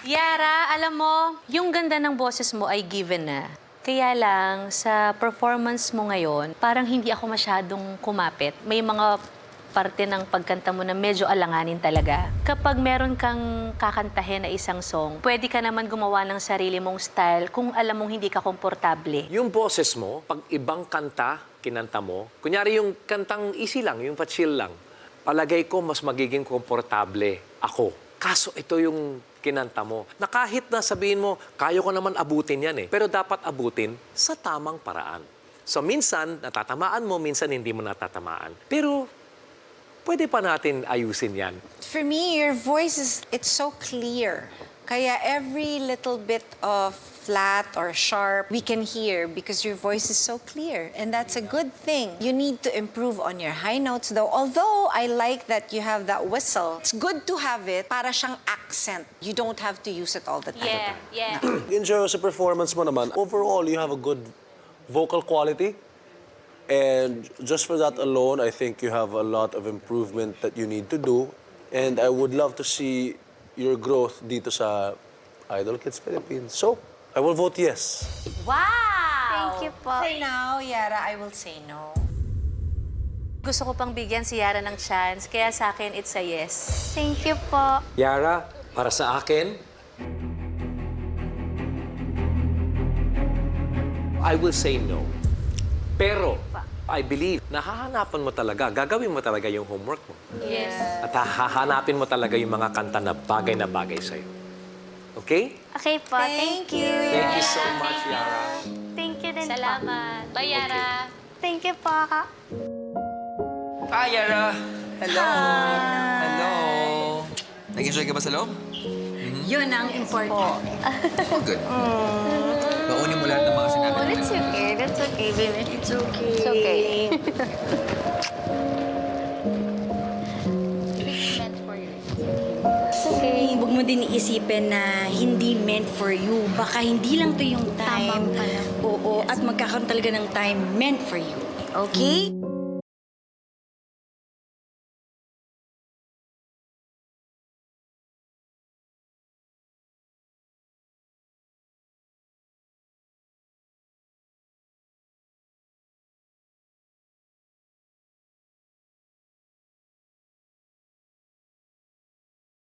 Yara, alam mo, yung ganda ng boses mo ay given na. Kaya lang, sa performance mo ngayon, parang hindi ako masyadong kumapit. May mga parte ng pagkanta mo na medyo alanganin talaga. Kapag meron kang kakantahin na isang song, pwede ka naman gumawa ng sarili mong style kung alam mong hindi ka komportable. Yung boses mo, pag ibang kanta, kinanta mo, kunyari yung kantang easy lang, yung pa-chill lang, palagay ko mas magiging komportable ako. Kaso ito yung kinanta mo, na kahit na sabihin mo, kaya ko naman abutin yan eh, pero dapat abutin sa tamang paraan. So minsan, natatamaan mo, minsan hindi mo natatamaan. Pero pwede pa natin ayusin yan. For me, your voice it's so clear. Kaya every little bit of flat or sharp, we can hear because your voice is so clear. And that's a good thing. You need to improve on your high notes though. Although I like that you have that whistle, it's good to have it para siyang accent. You don't have to use it all the time. Yeah. Enjoy sa performance mo naman. Overall, you have a good vocal quality. And just for that alone, I think you have a lot of improvement that you need to do. And I would love to see your growth dito sa Idol Kids Philippines. So, I will vote yes. Wow! Thank you po. For now, Yara, I will say no. Gusto ko pang bigyan si Yara ng chance, kaya sa akin, it's a yes. Thank you po. Yara, para sa akin, I will say no. Pero, I believe, nahahanapan mo talaga, gagawin mo talaga yung homework mo. Yes. At hahanapin mo talaga yung mga kanta na bagay sa'yo. Okay? Okay po. Thank you. Thank you so much, Yara. Thank you din po. Salamat. Bye, Yara. Thank you po. Hi, Yara! Hello! Hello! Nag-enjoy ka ba sa loob? Yun ang important. Oh, good. Baunin mo lahat ng mga sinabi natin. That's okay. That's okay, baby. It's okay. It's okay. It's okay. Huwag mo din iisipin na hindi meant for you. Baka hindi lang to yung time. Tamang pala. Oo, at magkakaroon talaga ng time meant for you. Okay?